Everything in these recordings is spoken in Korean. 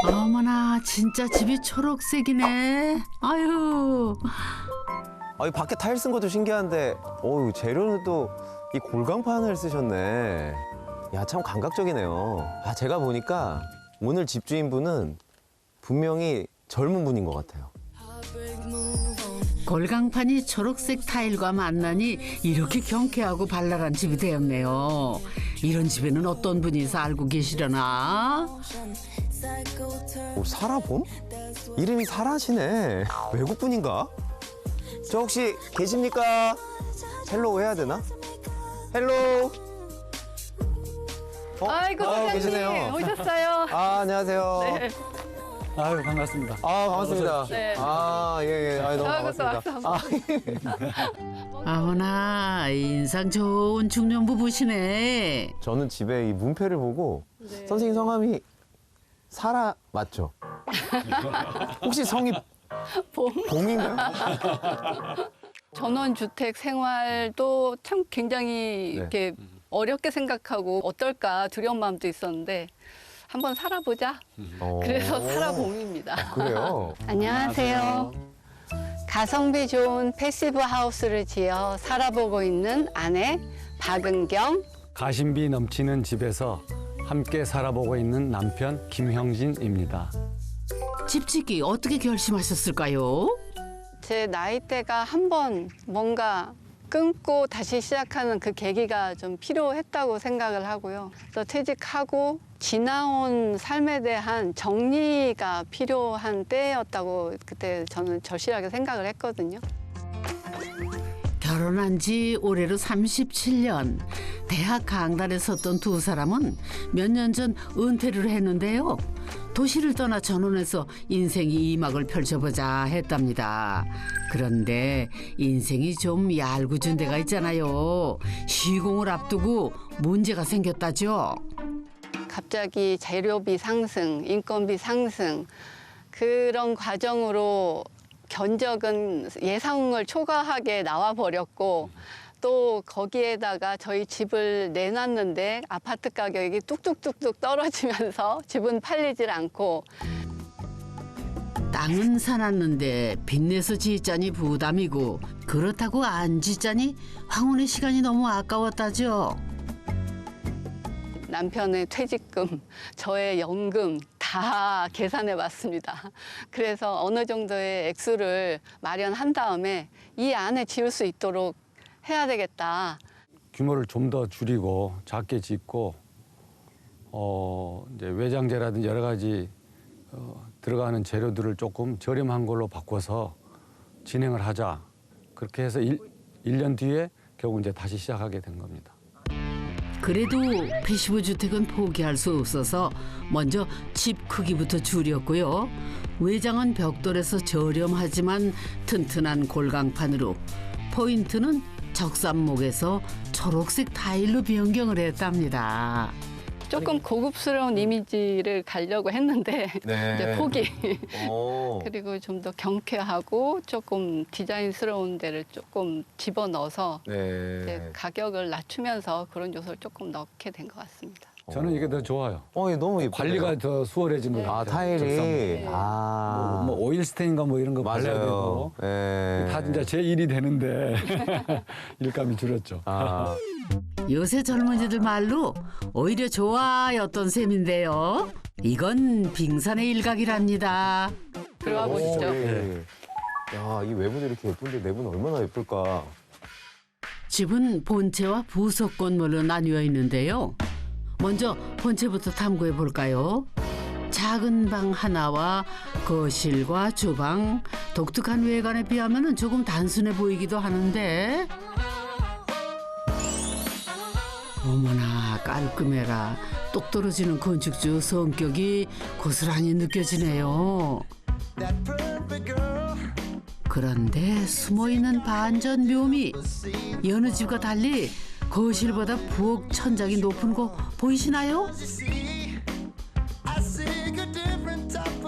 어머나 진짜 집이 초록색이네. 아유. 이 밖에 타일 쓴 것도 신기한데, 재료는 또 이 골강판을 쓰셨네. 야, 참 감각적이네요. 제가 보니까 오늘 집주인분은 분명히 젊은 분인 것 같아요. 골강판이 초록색 타일과 만나니 이렇게 경쾌하고 발랄한 집이 되었네요. 이런 집에는 어떤 분이 살고 계시려나? 사라봄? 이름이 사라시네. 외국분인가? 저 혹시 계십니까? 헬로우 해야 되나? 헬로우. 아이고, 사장님 계시네요. 오셨어요. 안녕하세요. 네. 아유 반갑습니다. 반갑습니다. 네. 예. 너무 아이고, 또 반갑습니다. 왔어. 어머나 인상 좋은 중년 부부시네. 저는 집에 이 문패를 보고 선생님 성함이 사라 맞죠? 혹시 성이 봄인가요? 전원주택 생활도 참 굉장히 네. 이렇게 어렵게 생각하고 어떨까 두려운 마음도 있었는데 한번 살아보자. 그래서 살아봄입니다. 그래요? 안녕하세요. 가성비 좋은 패시브 하우스를 지어 살아보고 있는 아내 박은경. 가심비 넘치는 집에서 함께 살아보고 있는 남편 김형진입니다. 집 짓기 어떻게 결심하셨을까요? 제 나이대가 한번 뭔가 끊고 다시 시작하는 그 계기가 좀 필요했다고 생각을 하고요. 그래서 퇴직하고 지나온 삶에 대한 정리가 필요한 때였다고 그때 저는 절실하게 생각을 했거든요. 결혼한 지 올해로 37년. 대학 강단에 섰던 두 사람은 몇 년 전 은퇴를 했는데요. 도시를 떠나 전원에서 인생이 2막을 펼쳐보자 했답니다. 그런데 인생이 좀 얄궂은 데가 있잖아요. 시공을 앞두고 문제가 생겼다죠. 갑자기 재료비 상승, 인건비 상승 그런 과정으로 견적은 예상을 초과하게 나와 버렸고 또 거기에다가 저희 집을 내놨는데 아파트 가격이 뚝뚝뚝뚝 떨어지면서 집은 팔리질 않고 땅은 사놨는데 빚내서 짓자니 부담이고 그렇다고 안 짓자니 황혼의 시간이 너무 아까웠다죠. 남편의 퇴직금, 저의 연금 다 계산해 봤습니다. 그래서 어느 정도의 액수를 마련한 다음에 이 안에 지을 수 있도록 해야 되겠다. 규모를 좀 더 줄이고 작게 짓고 이제 외장재라든지 여러 가지 들어가는 재료들을 조금 저렴한 걸로 바꿔서 진행을 하자. 그렇게 해서 1년 뒤에 결국 이제 다시 시작하게 된 겁니다. 그래도 패시브 주택은 포기할 수 없어서 먼저 집 크기부터 줄였고요. 외장은 벽돌에서 저렴하지만 튼튼한 골강판으로, 포인트는 적산목에서 초록색 타일로 변경을 했답니다. 조금 고급스러운 이미지를 가려고 했는데 네. 이제 포기. 오. 그리고 좀 더 경쾌하고 조금 디자인스러운 데를 조금 집어넣어서 이제 네. 가격을 낮추면서 그런 요소를 조금 넣게 된 것 같습니다. 저는 이게 더 좋아요. 이게 너무 예쁘네요. 관리가 더 수월해진 것 같아요. 타일이. 네. 뭐 오일 스테인가 뭐 이런 거 발라야 맞아요. 되고 예. 다 이제 제 일이 되는데 일감이 줄었죠. 요새 젊은이들 말로 오히려 좋아였던 셈인데요. 이건 빙산의 일각이랍니다. 들어가 보시죠. 예. 야, 이 외부도 이렇게 예쁜데 내부는 얼마나 예쁠까. 집은 본체와 부속 건물로 나뉘어 있는데요. 먼저 본체부터 탐구해 볼까요? 작은 방 하나와 거실과 주방, 독특한 외관에 비하면 조금 단순해 보이기도 하는데 어머나 깔끔해라. 똑 떨어지는 건축주 성격이 고스란히 느껴지네요. 그런데 숨어있는 반전 묘미. 여느 집과 달리 거실보다 부엌 천장이 높은 거 보이시나요?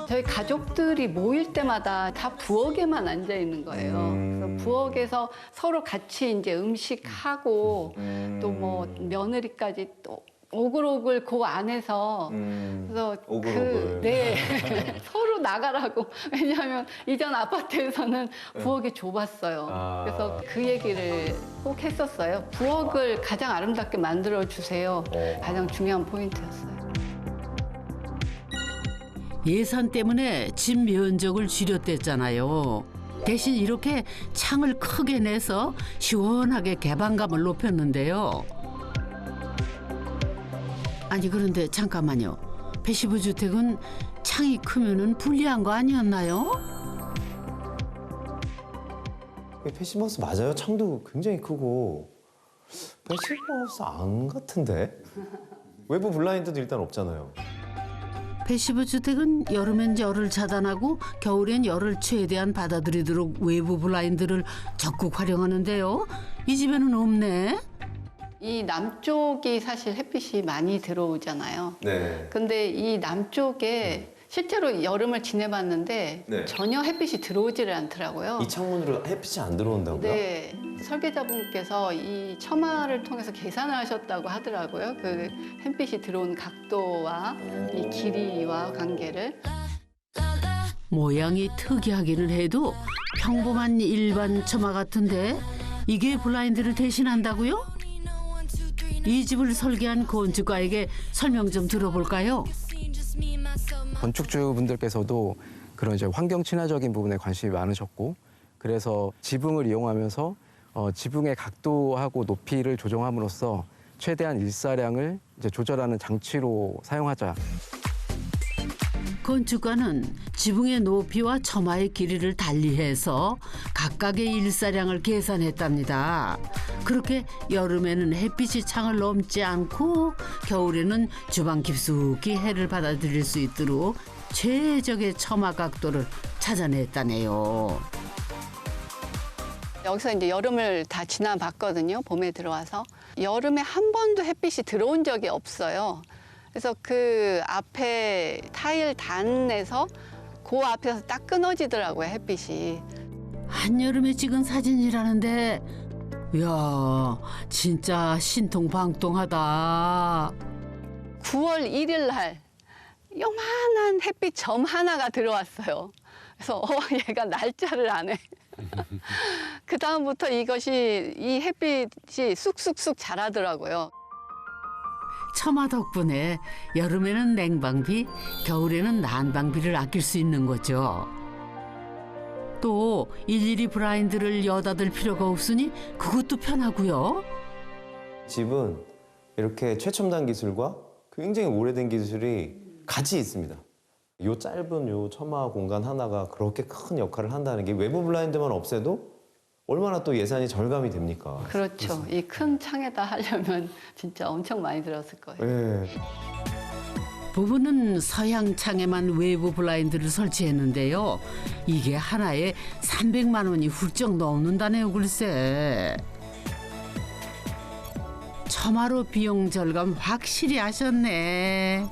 저희 가족들이 모일 때마다 다 부엌에만 앉아 있는 거예요. 그래서 부엌에서 서로 같이 이제 음식하고 또 뭐 며느리까지 또 오글오글 그 안에서 그래서 오글오글. 네 서로 나가라고. 왜냐하면 이전 아파트에서는 부엌이 좁았어요. 그래서 그 얘기를 꼭 했었어요. 부엌을 가장 아름답게 만들어 주세요. 가장 중요한 포인트였어요. 예산 때문에 집 면적을 줄였댔잖아요. 대신 이렇게 창을 크게 내서 시원하게 개방감을 높였는데요. 아니 그런데 잠깐만요. 패시브 주택은 창이 크면은 불리한 거 아니었나요? 패시브하우스 맞아요. 창도 굉장히 크고. 패시브하우스 안 같은데? 외부 블라인드도 일단 없잖아요. 패시브 주택은 여름엔 열을 차단하고 겨울엔 열을 최대한 받아들이도록 외부 블라인드를 적극 활용하는데요. 이 집에는 없네. 이 남쪽이 사실 햇빛이 많이 들어오잖아요. 네. 근데 이 남쪽에 실제로 여름을 지내봤는데 네. 전혀 햇빛이 들어오지를 않더라고요. 이 창문으로 햇빛이 안 들어온다고요? 네, 설계자분께서 이 처마를 통해서 계산을 하셨다고 하더라고요. 그 햇빛이 들어온 각도와 이 길이와 관계를. 모양이 특이하기는 해도 평범한 일반 처마 같은데 이게 블라인드를 대신한다고요? 이 집을 설계한 건축가에게 설명 좀 들어볼까요? 건축주분들께서도 그런 이제 환경 친화적인 부분에 관심이 많으셨고, 그래서 지붕을 이용하면서 지붕의 각도하고 높이를 조정함으로써 최대한 일사량을 이제 조절하는 장치로 사용하자. 건축가는 지붕의 높이와 처마의 길이를 달리해서 각각의 일사량을 계산했답니다. 그렇게 여름에는 햇빛이 창을 넘지 않고 겨울에는 주방 깊숙이 해를 받아들일 수 있도록 최적의 처마 각도를 찾아냈다네요. 여기서 이제 여름을 다 지나봤거든요. 봄에 들어와서. 여름에 한 번도 햇빛이 들어온 적이 없어요. 그래서 그 앞에 타일 단에서 그 앞에서 딱 끊어지더라고요, 햇빛이. 한여름에 찍은 사진이라는데 이야 진짜 신통방통하다. 9월 1일 날 요만한 햇빛 점 하나가 들어왔어요. 그래서 얘가 날짜를 안 해. 그 다음부터 이 햇빛이 쑥쑥쑥 자라더라고요. 처마 덕분에 여름에는 냉방비, 겨울에는 난방비를 아낄 수 있는 거죠. 또 일일이 블라인드를 여닫을 필요가 없으니 그것도 편하고요. 집은 이렇게 최첨단 기술과 굉장히 오래된 기술이 같이 있습니다. 요 짧은 요 처마 공간 하나가 그렇게 큰 역할을 한다는 게 외부 블라인드만 없애도 얼마나 또 예산이 절감이 됩니까? 그렇죠. 이 큰 창에다 하려면 진짜 엄청 많이 들었을 거예요. 네. 부부는 서양 창에만 외부 블라인드를 설치했는데요. 이게 하나에 300만 원이 훌쩍 넘는다네요, 글쎄. 처마로 비용 절감 확실히 하셨네.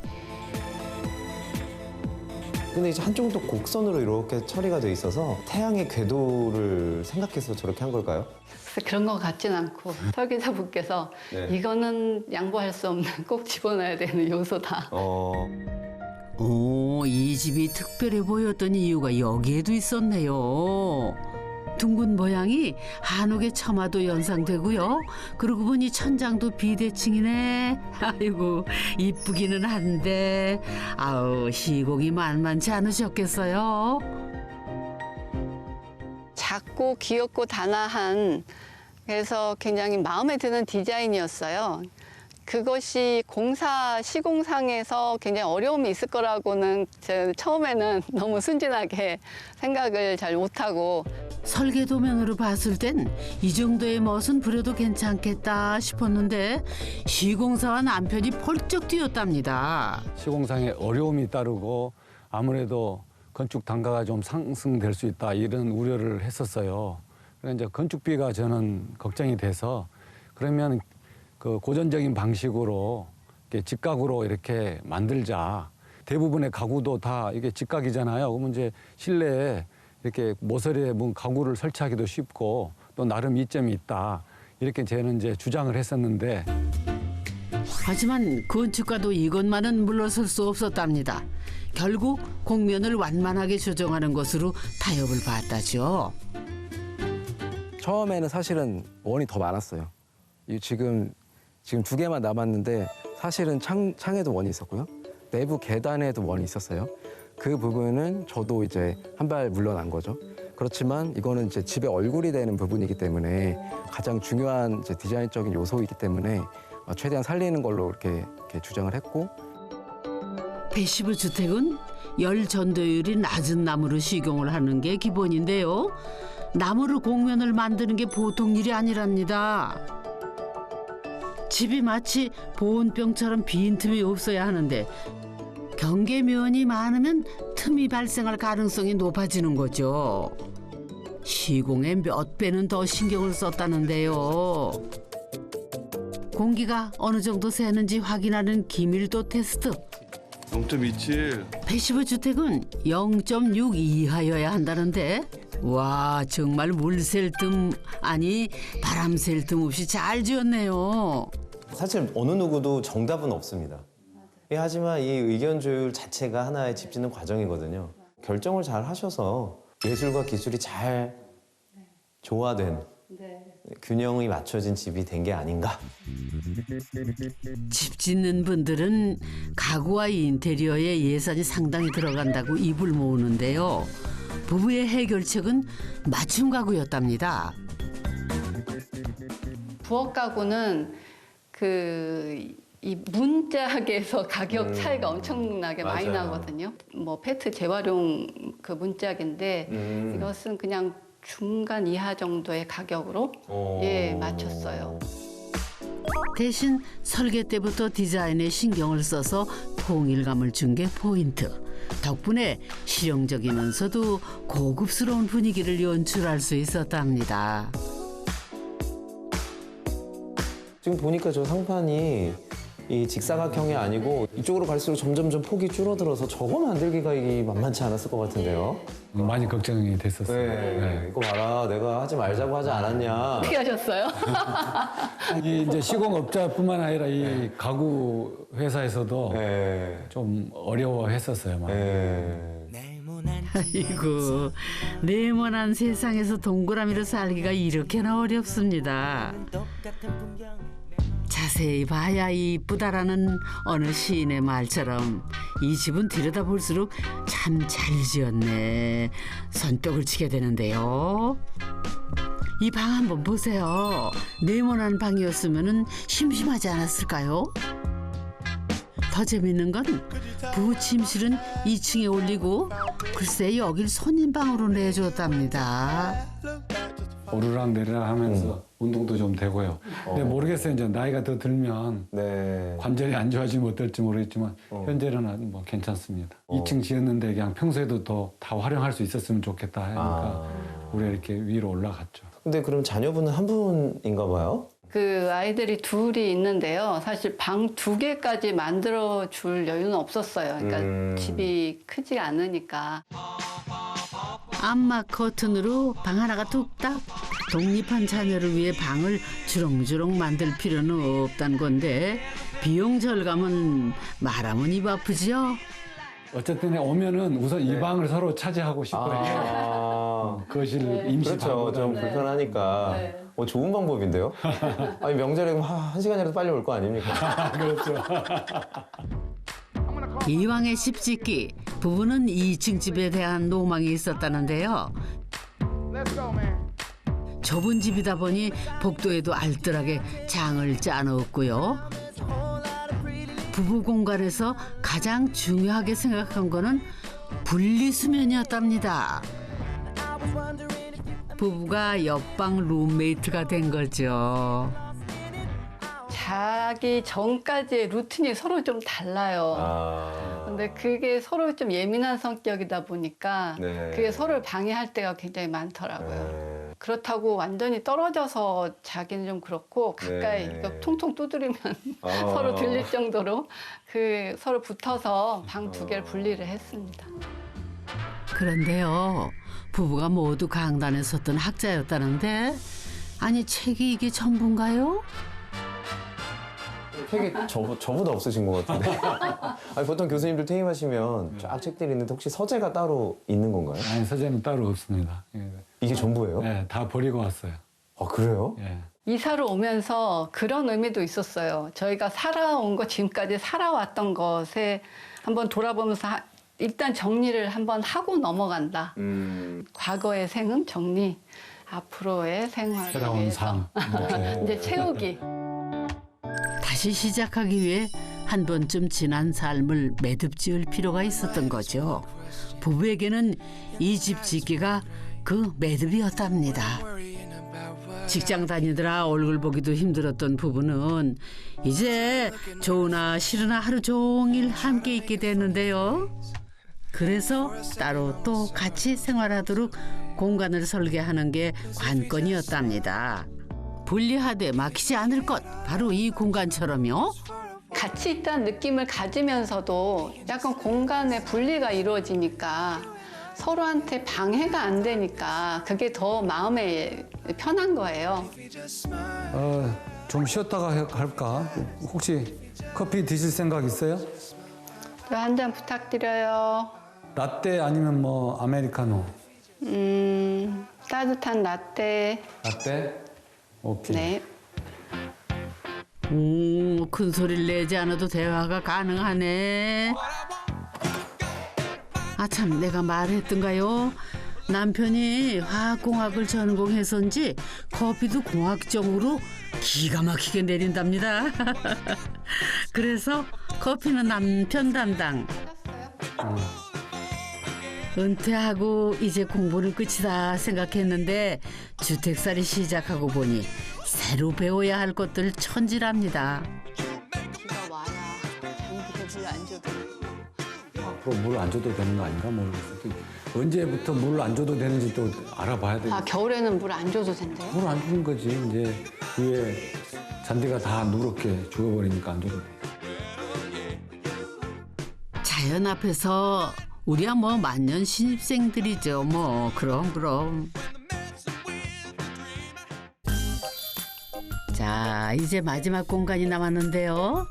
근데 이제 한쪽은 또 곡선으로 이렇게 처리가 돼 있어서 태양의 궤도를 생각해서 저렇게 한 걸까요? 그래서 그런 것 같진 않고 설계자분께서 네. 이거는 양보할 수 없는 꼭 집어넣어야 되는 요소다. 오, 이 집이 특별해 보였던 이유가 여기에도 있었네요. 둥근 모양이 한옥의 처마도 연상되고요. 그러고 보니 천장도 비대칭이네. 아이고 이쁘기는 한데 아우 시공이 만만치 않으셨겠어요. 작고 귀엽고 단아한, 그래서 굉장히 마음에 드는 디자인이었어요. 그것이 시공상에서 굉장히 어려움이 있을 거라고는 처음에는 너무 순진하게 생각을 잘 못하고, 설계도면으로 봤을 땐 이 정도의 멋은 부려도 괜찮겠다 싶었는데 시공사와 남편이 펄쩍 뛰었답니다. 시공상에 어려움이 따르고 아무래도 건축 단가가 좀 상승될 수 있다 이런 우려를 했었어요. 그래서 이제 건축비가 저는 걱정이 돼서 그러면 그 고전적인 방식으로 이렇게 직각으로 이렇게 만들자. 대부분의 가구도 다 이게 직각이잖아요. 그러면 이제 실내에 이렇게 모서리에 가구를 설치하기도 쉽고 또 나름 이점이 있다. 이렇게 저는 이제 주장을 했었는데 하지만 건축가도 이것만은 물러설 수 없었답니다. 결국 공면을 완만하게 조정하는 것으로 타협을 봤다죠. 처음에는 사실은 원이 더 많았어요. 지금 2개만 남았는데 사실은 창에도 원이 있었고요. 내부 계단에도 원이 있었어요. 그 부분은 저도 이제 한 발 물러난 거죠. 그렇지만 이거는 이제 집의 얼굴이 되는 부분이기 때문에 가장 중요한 이제 디자인적인 요소이기 때문에 최대한 살리는 걸로 이렇게 주장을 했고. 패시브 주택은 열 전도율이 낮은 나무로 시공을 하는 게 기본인데요. 나무로 공면을 만드는 게 보통 일이 아니랍니다. 집이 마치 보온병처럼 빈틈이 없어야 하는데 경계면이 많으면 틈이 발생할 가능성이 높아지는 거죠. 시공에 몇 배는 더 신경을 썼다는데요. 공기가 어느 정도 새는지 확인하는 기밀도 테스트. 0.27. 패시브 주택은 0.6 이하여야 한다는데 와 정말 물 셀 틈 아니 바람 셀 틈 없이 잘 지었네요. 사실 어느 누구도 정답은 없습니다. 예, 하지만 이 의견 조율 자체가 하나의 집 짓는 과정이거든요. 결정을 잘 하셔서 예술과 기술이 잘 조화된 균형이 맞춰진 집이 된 게 아닌가. 집 짓는 분들은 가구와 인테리어에 예산이 상당히 들어간다고 입을 모으는데요. 부부의 해결책은 맞춤 가구였답니다. 부엌 가구는 이 문짝에서 가격 차이가 엄청나게 많이 맞아요. 나거든요. 뭐 페트 재활용 그 문짝인데 이것은 그냥 중간 이하 정도의 가격으로 맞췄어요. 대신 설계 때부터 디자인에 신경을 써서 통일감을 준 게 포인트. 덕분에 실용적이면서도 고급스러운 분위기를 연출할 수 있었답니다. 지금 보니까 저 상판이 이 직사각형이 아니고 이쪽으로 갈수록 점점점 폭이 줄어들어서 저거 만들기가 이게 만만치 않았을 것 같은데요. 많이 걱정이 됐었어요. 네. 이거 봐라, 내가 하지 말자고 하지 않았냐. 어떻게 하셨어요? 이 이제 시공업자뿐만 아니라 이 가구 회사에서도 네. 좀 어려워했었어요. 많이. 아이고 네모난 세상에서 동그라미로 살기가 이렇게나 어렵습니다. 자세히 봐야 이쁘다라는 어느 시인의 말처럼 이 집은 들여다볼수록 참 잘 지었네 손뼉을 치게 되는데요. 이 방 한번 보세요. 네모난 방이었으면 심심하지 않았을까요? 더 재밌는 건 부부 침실은 2층에 올리고 글쎄 여길 손님방으로 내줬답니다. 오르락 내리락 하면서 운동도 좀 되고요. 근데 모르겠어요. 이제 나이가 더 들면 네. 관절이 안 좋아지면 어떨지 모르겠지만 현재는 뭐 괜찮습니다. 2층 지었는데 그냥 평소에도 더 다 활용할 수 있었으면 좋겠다 하니까 우리가 이렇게 위로 올라갔죠. 근데 그럼 자녀분은 한 분인가 봐요? 그 아이들이 둘이 있는데요. 사실 방 2개까지 만들어 줄 여유는 없었어요. 그러니까 집이 크지 않으니까. 암막 커튼으로 방 하나가 뚝딱. 독립한 자녀를 위해 방을 주렁주렁 만들 필요는 없다는 건데 비용 절감은 말하면 입 아프죠? 어쨌든 오면은 우선 이 방을 서로 차지하고 싶어요. 거실 임시 그렇죠. 방보다 좀 불편하니까. 좋은 방법인데요? 아니 명절에 한 시간이라도 빨리 올 거 아닙니까? 그렇죠. 이왕의 집 짓기 부부는 2층 집에 대한 로망이 있었다는데요. 좁은 집이다 보니 복도에도 알뜰하게 장을 짜놓았고요. 부부 공간에서 가장 중요하게 생각한 거는 분리수면이었답니다. 부부가 옆방 룸메이트가 된 거죠. 자기 전까지의 루틴이 서로 좀 달라요. 근데 그게 서로 좀 예민한 성격이다 보니까 그게 서로를 방해할 때가 굉장히 많더라고요. 그렇다고 완전히 떨어져서 자기는 좀 그렇고 가까이 이거 통통 두드리면 서로 들릴 정도로 그 서로 붙어서 방 2개를 분리를 했습니다. 그런데요. 부부가 모두 강단에 섰던 학자였다는데 아니 책이 이게 전부인가요? 책이 저보다 없으신 것 같은데. 아니, 보통 교수님들 퇴임하시면 쫙 책들이 있는데 혹시 서재가 따로 있는 건가요? 아니, 서재는 따로 없습니다. 예. 이게 전부예요? 네, 다 버리고 왔어요. 아, 그래요? 예. 이사를 오면서 그런 의미도 있었어요. 저희가 살아온 거, 지금까지 살아왔던 것에 한번 돌아보면서 일단 정리를 한번 하고 넘어간다. 과거의 생은 정리, 앞으로의 생활을 새로운 위해서 삶. 이렇게. 이제 채우기. 다시 시작하기 위해 한 번쯤 지난 삶을 매듭지을 필요가 있었던 거죠. 부부에게는 이 집 짓기가 그 매듭이었답니다. 직장 다니느라 얼굴 보기도 힘들었던 부부는 이제 좋으나 싫으나 하루 종일 함께 있게 됐는데요. 그래서 따로 또 같이 생활하도록 공간을 설계하는 게 관건이었답니다. 분리하되 막히지 않을 것, 바로 이 공간처럼요. 같이 있다는 느낌을 가지면서도 약간 공간의 분리가 이루어지니까 서로한테 방해가 안 되니까 그게 더 마음에 편한 거예요. 좀 쉬었다가 할까? 혹시 커피 드실 생각 있어요? 한 잔 부탁드려요. 라떼 아니면 뭐 아메리카노? 따뜻한 라떼. 라떼? 오케이. 네. 큰 소리를 내지 않아도 대화가 가능하네. 아, 참, 내가 말했던가요? 남편이 화학공학을 전공해서인지 커피도 공학적으로 기가 막히게 내린답니다. 그래서 커피는 남편 담당. 은퇴하고 이제 공부는 끝이다 생각했는데 주택살이 시작하고 보니 새로 배워야 할 것들 천지랍니다. 비가 와야 장기가 물 안 줘도. 앞으로 물 안 줘도 되는 거 아닌가 모르겠어요. 언제부터 물 안 줘도 되는지 또 알아봐야 돼요. 아, 겨울에는 물 안 줘도 된대요? 물 안 주는 거지. 이제 위에 잔디가 다 누렇게 죽어버리니까 안 줘도 돼. 자연 앞에서 우리야 뭐 만년 신입생들이죠. 뭐 그럼. 자, 이제 마지막 공간이 남았는데요.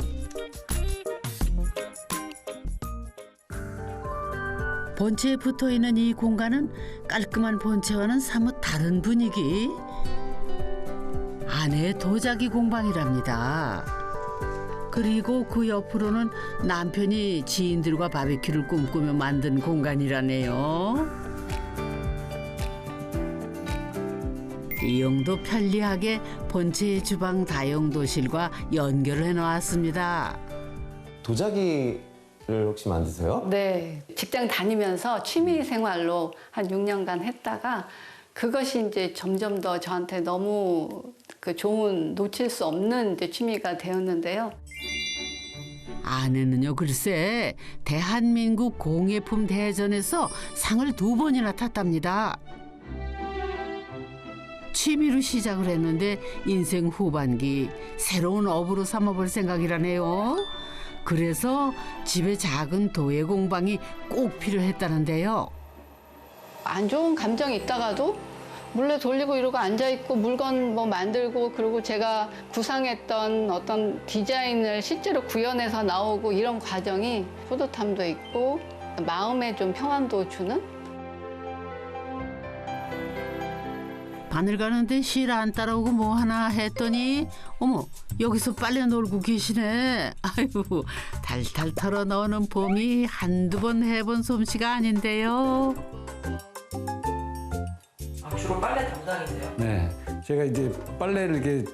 본체에 붙어있는 이 공간은 깔끔한 본체와는 사뭇 다른 분위기. 아내의 도자기 공방이랍니다. 그리고 그 옆으로는 남편이 지인들과 바비큐를 꿈꾸며 만든 공간이라네요. 이용도 편리하게 본체의 주방 다용도실과 연결을 해놓았습니다. 도자기를 혹시 만드세요? 네. 직장 다니면서 취미 생활로 한 6년간 했다가 그것이 이제 점점 더 저한테 너무 좋은 놓칠 수 없는 이제 취미가 되었는데요. 아내는요, 글쎄 대한민국 공예품 대전에서 상을 2번이나 탔답니다. 취미로 시작을 했는데 인생 후반기 새로운 업으로 삼아볼 생각이라네요. 그래서 집에 작은 도예 공방이 꼭 필요했다는데요. 안 좋은 감정이 있다가도 몰래 돌리고 이러고 앉아있고 물건 뭐 만들고 그리고 제가 구상했던 어떤 디자인을 실제로 구현해서 나오고 이런 과정이 뿌듯함도 있고 마음에 좀 평안도 주는? 바늘 가는데 실 안 따라오고 뭐 하나 했더니 어머, 여기서 빨래 놀고 계시네. 아유, 탈탈 털어 넣는 봄이 한두 번 해본 솜씨가 아닌데요. 주로 빨래 담당이세요? 네. 제가 이제 빨래를 이렇게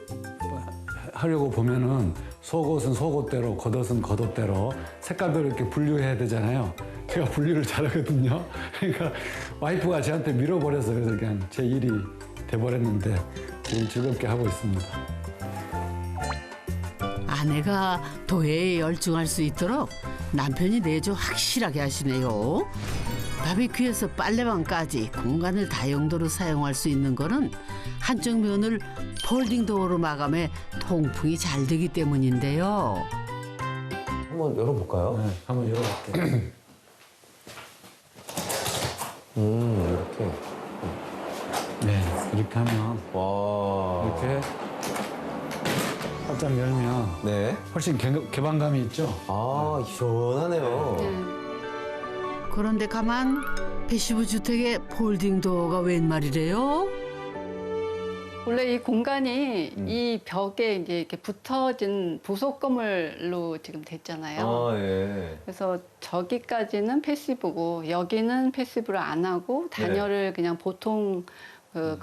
하려고 보면은 속옷은 속옷대로, 겉옷은 겉옷대로 색깔별로 이렇게 분류해야 되잖아요. 제가 분류를 잘하거든요. 그러니까 와이프가 저한테 밀어버려서 그래서 그냥 제 일이 돼버렸는데 지금 즐겁게 하고 있습니다. 아내가 도예에 열중할 수 있도록 남편이 내조 확실하게 하시네요. 바비큐에서 빨래방까지 공간을 다용도로 사용할 수 있는 거는 한쪽 면을 폴딩 도어로 마감해 통풍이 잘 되기 때문인데요. 한번 열어볼까요? 네, 한번 열어볼게요. 이렇게. 네, 이렇게 하면 와. 이렇게 한잔 열면 네. 훨씬 개방감이 있죠. 아, 시원하네요. 그런데 가만 패시브 주택의 폴딩 도어가 웬 말이래요? 원래 이 공간이 이 벽에 이제 이렇게 붙어진 부속 건물로 지금 됐잖아요. 아, 예. 그래서 저기까지는 패시브고 여기는 패시브를 안 하고 단열을 그냥 보통 그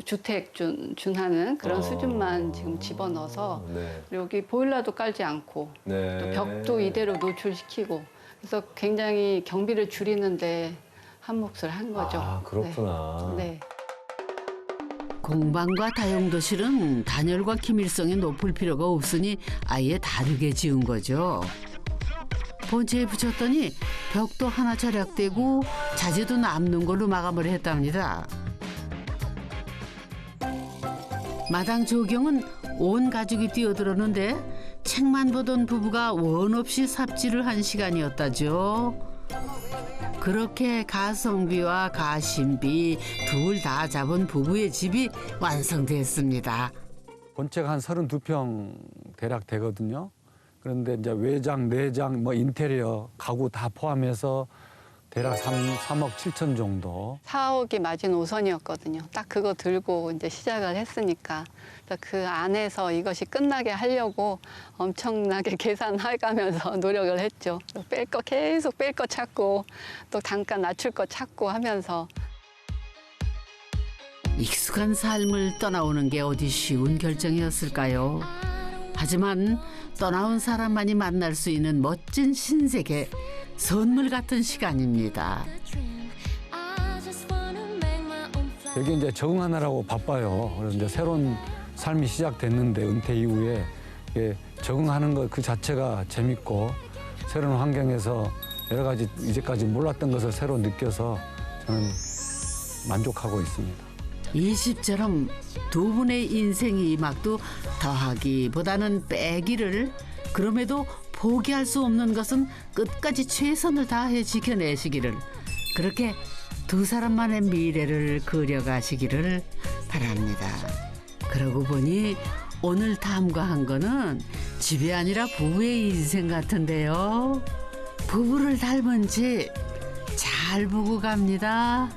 주택 준하는 그런 수준만 지금 집어넣어서 네. 여기 보일러도 깔지 않고 네. 또 벽도 이대로 노출시키고 그래서 굉장히 경비를 줄이는데 한 몫을 한 거죠. 아, 그렇구나. 네. 네. 공방과 다용도실은 단열과 기밀성이 높을 필요가 없으니 아예 다르게 지은 거죠. 본체에 붙였더니 벽도 하나 절약되고 자재도 남는 걸로 마감을 했답니다. 마당 조경은 온 가족이 뛰어들었는데 책만 보던 부부가 원 없이 삽질을 한 시간이었다죠. 그렇게 가성비와 가심비 둘 다 잡은 부부의 집이 완성됐습니다. 본체가 한 32평 대략 되거든요. 그런데 이제 외장, 내장, 뭐 인테리어, 가구 다 포함해서 대략 3억 7천 정도. 4억이 마지노선이었거든요. 딱 그거 들고 이제 시작을 했으니까. 그래서 그 안에서 이것이 끝나게 하려고 엄청나게 계산해가면서 노력을 했죠. 뺄 거 계속 뺄 거 찾고 또 단가 낮출 거 찾고 하면서. 익숙한 삶을 떠나오는 게 어디 쉬운 결정이었을까요? 하지만 떠나온 사람만이 만날 수 있는 멋진 신세계, 선물 같은 시간입니다. 여기 이제 적응하느라고 바빠요. 그래서 이제 새로운 삶이 시작됐는데 은퇴 이후에 이게 적응하는 것 그 자체가 재밌고 새로운 환경에서 여러 가지 이제까지 몰랐던 것을 새로 느껴서 저는 만족하고 있습니다. 이 집처럼 두 분의 인생의 이막도 더하기보다는 빼기를, 그럼에도 포기할 수 없는 것은 끝까지 최선을 다해 지켜내시기를, 그렇게 두 사람만의 미래를 그려가시기를 바랍니다. 그러고 보니 오늘 탐구한 거는 집이 아니라 부부의 인생 같은데요. 부부를 닮은 집 잘 보고 갑니다.